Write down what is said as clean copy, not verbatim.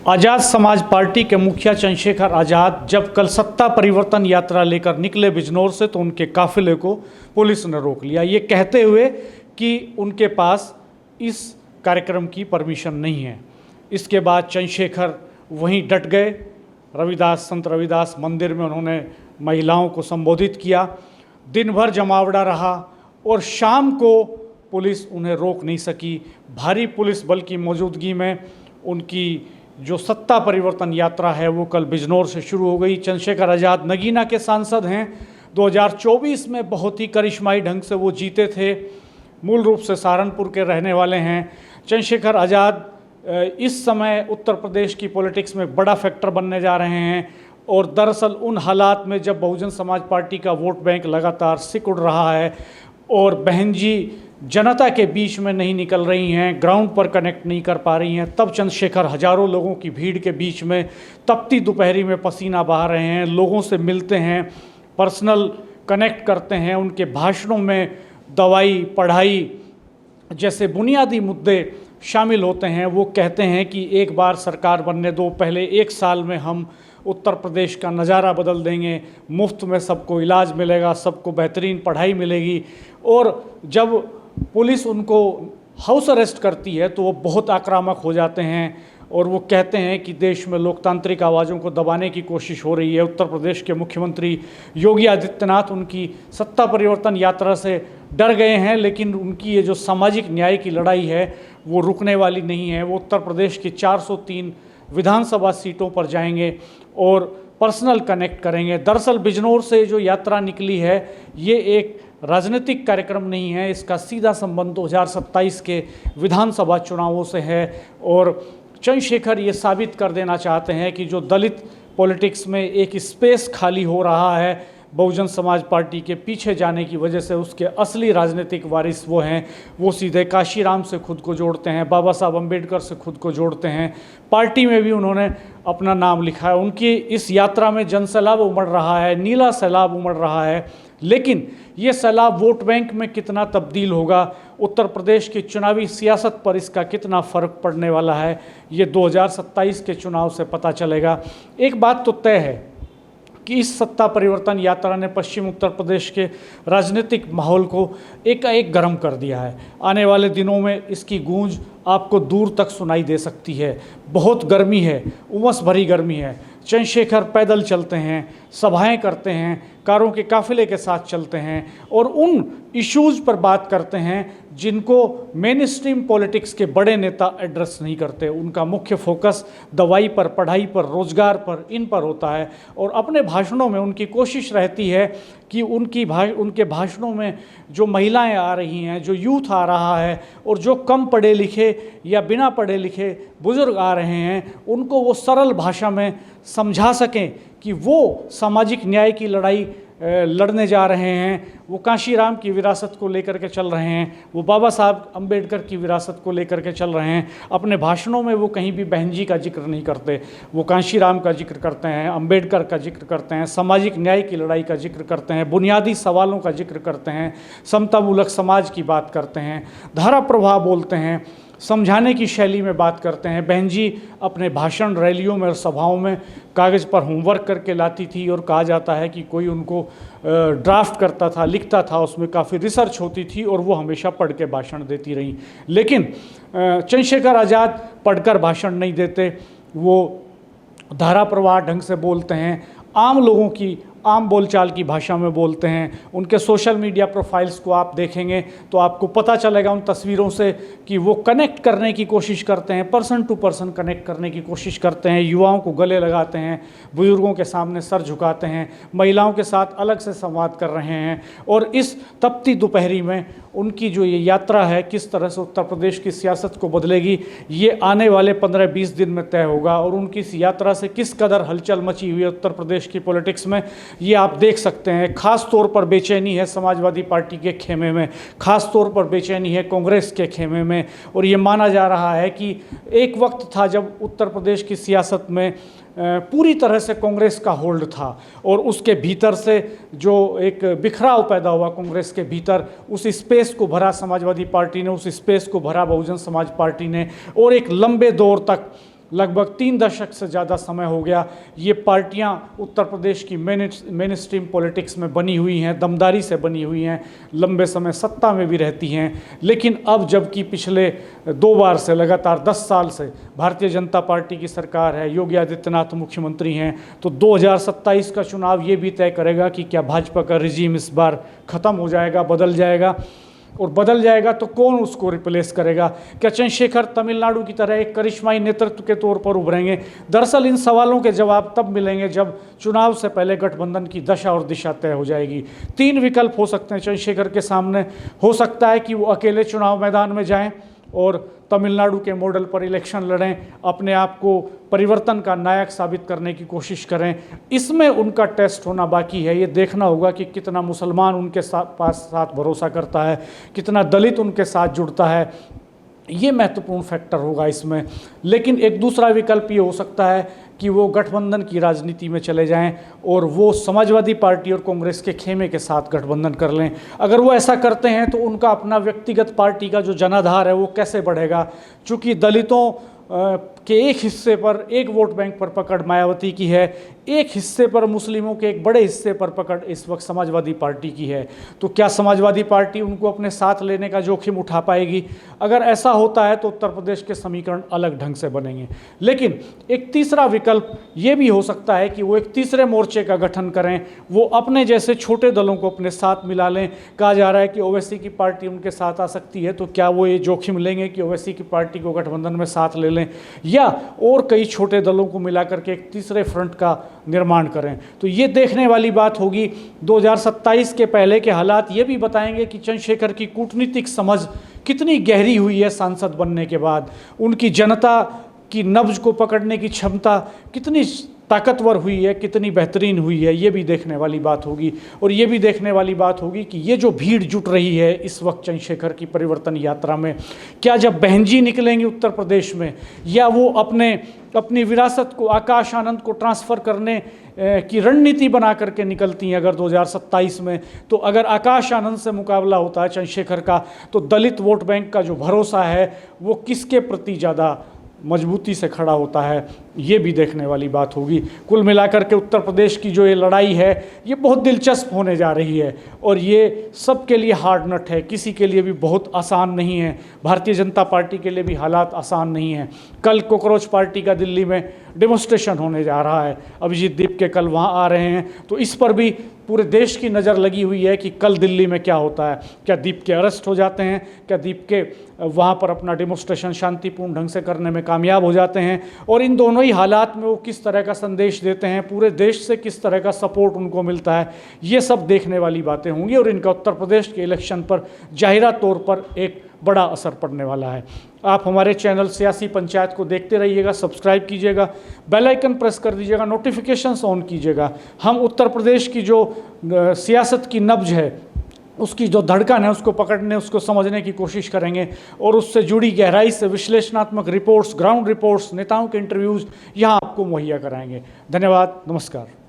आज़ाद समाज पार्टी के मुखिया चंद्रशेखर आज़ाद जब कल सत्ता परिवर्तन यात्रा लेकर निकले बिजनौर से तो उनके काफिले को पुलिस ने रोक लिया, ये कहते हुए कि उनके पास इस कार्यक्रम की परमिशन नहीं है। इसके बाद चंद्रशेखर वहीं डट गए। संत रविदास मंदिर में उन्होंने महिलाओं को संबोधित किया। दिन भर जमावड़ा रहा और शाम को पुलिस उन्हें रोक नहीं सकी। भारी पुलिस बल की मौजूदगी में उनकी जो सत्ता परिवर्तन यात्रा है वो कल बिजनौर से शुरू हो गई। चंद्रशेखर आज़ाद नगीना के सांसद हैं। 2024 में बहुत ही करिश्माई ढंग से वो जीते थे। मूल रूप से सहारनपुर के रहने वाले हैं। चंद्रशेखर आज़ाद इस समय उत्तर प्रदेश की पॉलिटिक्स में बड़ा फैक्टर बनने जा रहे हैं और दरअसल उन हालात में जब बहुजन समाज पार्टी का वोट बैंक लगातार सिकुड़ रहा है और बहन जी जनता के बीच में नहीं निकल रही हैं, ग्राउंड पर कनेक्ट नहीं कर पा रही हैं, तब चंद्रशेखर हजारों लोगों की भीड़ के बीच में तपती दोपहरी में पसीना बहा रहे हैं, लोगों से मिलते हैं, पर्सनल कनेक्ट करते हैं। उनके भाषणों में दवाई, पढ़ाई जैसे बुनियादी मुद्दे शामिल होते हैं। वो कहते हैं कि एक बार सरकार बनने दो, पहले 1 साल में हम उत्तर प्रदेश का नज़ारा बदल देंगे, मुफ्त में सबको इलाज मिलेगा, सबको बेहतरीन पढ़ाई मिलेगी। और जब पुलिस उनको हाउस अरेस्ट करती है तो वो बहुत आक्रामक हो जाते हैं और वो कहते हैं कि देश में लोकतांत्रिक आवाज़ों को दबाने की कोशिश हो रही है। उत्तर प्रदेश के मुख्यमंत्री योगी आदित्यनाथ उनकी सत्ता परिवर्तन यात्रा से डर गए हैं, लेकिन उनकी ये जो सामाजिक न्याय की लड़ाई है वो रुकने वाली नहीं है। वो उत्तर प्रदेश की 403 विधानसभा सीटों पर जाएंगे और पर्सनल कनेक्ट करेंगे। दरअसल बिजनौर से जो यात्रा निकली है ये एक राजनीतिक कार्यक्रम नहीं है, इसका सीधा संबंध 2027 के विधानसभा चुनावों से है। और चंद्रशेखर ये साबित कर देना चाहते हैं कि जो दलित पॉलिटिक्स में एक स्पेस खाली हो रहा है बहुजन समाज पार्टी के पीछे जाने की वजह से, उसके असली राजनीतिक वारिस वो हैं। वो सीधे काशीराम से खुद को जोड़ते हैं, बाबा साहब अम्बेडकर से खुद को जोड़ते हैं। पार्टी में भी उन्होंने अपना नाम लिखा है। उनकी इस यात्रा में जन सैलाब उमड़ रहा है, नीला सैलाब उमड़ रहा है, लेकिन ये सैलाब वोट बैंक में कितना तब्दील होगा, उत्तर प्रदेश की चुनावी सियासत पर इसका कितना फ़र्क पड़ने वाला है, ये 2027 के चुनाव से पता चलेगा। एक बात तो तय है कि इस सत्ता परिवर्तन यात्रा ने पश्चिम उत्तर प्रदेश के राजनीतिक माहौल को एकाएक गर्म कर दिया है। आने वाले दिनों में इसकी गूंज आपको दूर तक सुनाई दे सकती है। बहुत गर्मी है, उमस भरी गर्मी है। चंद्रशेखर पैदल चलते हैं, सभाएं करते हैं, कारों के काफिले के साथ चलते हैं और उन इश्यूज़ पर बात करते हैं जिनको मेन स्ट्रीम पॉलिटिक्स के बड़े नेता एड्रेस नहीं करते। उनका मुख्य फोकस दवाई पर, पढ़ाई पर, रोजगार पर, इन पर होता है। और अपने भाषणों में उनकी कोशिश रहती है कि उनके भाषणों में जो महिलाएं आ रही हैं, जो यूथ आ रहा है और जो कम पढ़े लिखे या बिना पढ़े लिखे बुजुर्ग आ रहे हैं, उनको वो सरल भाषा में समझा सकें कि वो सामाजिक न्याय की लड़ाई लड़ने जा रहे हैं। वो काशीराम की विरासत को लेकर के चल रहे हैं, वो बाबा साहब अम्बेडकर की विरासत को लेकर के चल रहे हैं। अपने भाषणों में वो कहीं भी बहन जी का जिक्र नहीं करते, वो काशीराम का जिक्र करते हैं, अम्बेडकर का जिक्र करते हैं, सामाजिक न्याय की लड़ाई का जिक्र करते हैं, बुनियादी सवालों का जिक्र करते हैं, समतामूलक समाज की बात करते हैं, धारा प्रवाह बोलते हैं, समझाने की शैली में बात करते हैं। बहन जी अपने भाषण, रैलियों में और सभाओं में कागज़ पर होमवर्क करके लाती थी और कहा जाता है कि कोई उनको ड्राफ्ट करता था, लिखता था, उसमें काफ़ी रिसर्च होती थी और वो हमेशा पढ़ के भाषण देती रहीं। लेकिन चंद्रशेखर आज़ाद पढ़कर भाषण नहीं देते, वो धारा प्रवाह ढंग से बोलते हैं, आम लोगों की आम बोलचाल की भाषा में बोलते हैं। उनके सोशल मीडिया प्रोफाइल्स को आप देखेंगे तो आपको पता चलेगा उन तस्वीरों से कि वो कनेक्ट करने की कोशिश करते हैं, पर्सन टू पर्सन कनेक्ट करने की कोशिश करते हैं, युवाओं को गले लगाते हैं, बुजुर्गों के सामने सर झुकाते हैं, महिलाओं के साथ अलग से संवाद कर रहे हैं। और इस तपती दोपहरी में उनकी जो ये यात्रा है किस तरह से उत्तर प्रदेश की सियासत को बदलेगी, ये आने वाले 15-20 दिन में तय होगा। और उनकी इस यात्रा से किस कदर हलचल मची हुई है उत्तर प्रदेश की पॉलिटिक्स में, ये आप देख सकते हैं। खास तौर पर बेचैनी है समाजवादी पार्टी के खेमे में, खास तौर पर बेचैनी है कांग्रेस के खेमे में। और ये माना जा रहा है कि एक वक्त था जब उत्तर प्रदेश की सियासत में पूरी तरह से कांग्रेस का होल्ड था और उसके भीतर से जो एक बिखराव पैदा हुआ कांग्रेस के भीतर, उस स्पेस को भरा समाजवादी पार्टी ने, उस स्पेस को भरा बहुजन समाज पार्टी ने। और एक लंबे दौर तक लगभग 3 दशक से ज़्यादा समय हो गया ये पार्टियां उत्तर प्रदेश की मेन स्ट्रीम पॉलिटिक्स में बनी हुई हैं, दमदारी से बनी हुई हैं, लंबे समय सत्ता में भी रहती हैं। लेकिन अब जबकि पिछले 2 बार से लगातार 10 साल से भारतीय जनता पार्टी की सरकार है, योगी आदित्यनाथ मुख्यमंत्री हैं, तो 2027 का चुनाव ये भी तय करेगा कि क्या भाजपा का रिजीम इस बार ख़त्म हो जाएगा, बदल जाएगा, और बदल जाएगा तो कौन उसको रिप्लेस करेगा। क्या चंद्रशेखर तमिलनाडु की तरह एक करिश्माई नेतृत्व के तौर पर उभरेंगे। दरअसल इन सवालों के जवाब तब मिलेंगे जब चुनाव से पहले गठबंधन की दशा और दिशा तय हो जाएगी। 3 विकल्प हो सकते हैं चंद्रशेखर के सामने। हो सकता है कि वो अकेले चुनाव मैदान में जाएं और तमिलनाडु के मॉडल पर इलेक्शन लड़ें, अपने आप को परिवर्तन का नायक साबित करने की कोशिश करें। इसमें उनका टेस्ट होना बाकी है। ये देखना होगा कि कितना मुसलमान उनके साथ भरोसा करता है, कितना दलित उनके साथ जुड़ता है। ये महत्वपूर्ण फैक्टर होगा इसमें। लेकिन एक दूसरा विकल्प ये हो सकता है कि वो गठबंधन की राजनीति में चले जाएं और वो समाजवादी पार्टी और कांग्रेस के खेमे के साथ गठबंधन कर लें। अगर वो ऐसा करते हैं तो उनका अपना व्यक्तिगत पार्टी का जो जनाधार है वो कैसे बढ़ेगा। चूँकि दलितों के एक हिस्से पर, एक वोट बैंक पर पकड़ मायावती की है, एक हिस्से पर मुस्लिमों के एक बड़े हिस्से पर पकड़ इस वक्त समाजवादी पार्टी की है, तो क्या समाजवादी पार्टी उनको अपने साथ लेने का जोखिम उठा पाएगी। अगर ऐसा होता है तो उत्तर प्रदेश के समीकरण अलग ढंग से बनेंगे। लेकिन एक तीसरा विकल्प ये भी हो सकता है कि वो एक तीसरे मोर्चे का गठन करें, वो अपने जैसे छोटे दलों को अपने साथ मिला लें। कहा जा रहा है कि ओवैसी की पार्टी उनके साथ आ सकती है, तो क्या वो ये जोखिम लेंगे कि ओवैसी की पार्टी को गठबंधन में साथ ले लें, या और कई छोटे दलों को मिलाकर के एक तीसरे फ्रंट का निर्माण करें। तो ये देखने वाली बात होगी। 2027 के पहले के हालात ये भी बताएंगे कि चंद्रशेखर की कूटनीतिक समझ कितनी गहरी हुई है सांसद बनने के बाद, उनकी जनता की नब्ज को पकड़ने की क्षमता कितनी ताकतवर हुई है, कितनी बेहतरीन हुई है, ये भी देखने वाली बात होगी। और ये भी देखने वाली बात होगी कि ये जो भीड़ जुट रही है इस वक्त चंद्रशेखर की परिवर्तन यात्रा में, क्या जब बहन जी निकलेंगे उत्तर प्रदेश में, या वो अपनी विरासत को, आकाश आनंद को ट्रांसफ़र करने की रणनीति बना करके निकलती हैं अगर 2027 में। तो अगर आकाश आनंद से मुकाबला होता है चंद्रशेखर का, तो दलित वोट बैंक का जो भरोसा है वो किसके प्रति ज़्यादा मजबूती से खड़ा होता है, ये भी देखने वाली बात होगी। कुल मिलाकर के उत्तर प्रदेश की जो ये लड़ाई है ये बहुत दिलचस्प होने जा रही है, और ये सबके लिए हार्ड नट है, किसी के लिए भी बहुत आसान नहीं है। भारतीय जनता पार्टी के लिए भी हालात आसान नहीं हैं। कल कॉकरोच पार्टी का दिल्ली में डेमोन्स्ट्रेशन होने जा रहा है, अभिजीत दीप के कल वहाँ आ रहे हैं, तो इस पर भी पूरे देश की नज़र लगी हुई है कि कल दिल्ली में क्या होता है। क्या दीप के अरेस्ट हो जाते हैं, क्या दीप के वहाँ पर अपना डेमोन्स्ट्रेशन शांतिपूर्ण ढंग से करने में कामयाब हो जाते हैं, और इन दोनों ही हालात में वो किस तरह का संदेश देते हैं, पूरे देश से किस तरह का सपोर्ट उनको मिलता है, ये सब देखने वाली बातें होंगी। और इनका उत्तर प्रदेश के इलेक्शन पर जाहिरा तौर पर एक बड़ा असर पड़ने वाला है। आप हमारे चैनल सियासी पंचायत को देखते रहिएगा, सब्सक्राइब कीजिएगा, बेल आइकन प्रेस कर दीजिएगा, नोटिफिकेशंस ऑन कीजिएगा। हम उत्तर प्रदेश की जो सियासत की नब्ज है, उसकी जो धड़कन है, उसको पकड़ने, उसको समझने की कोशिश करेंगे, और उससे जुड़ी गहराई से विश्लेषणात्मक रिपोर्ट्स, ग्राउंड रिपोर्ट्स, नेताओं के इंटरव्यूज़ यहाँ आपको मुहैया कराएंगे। धन्यवाद, नमस्कार।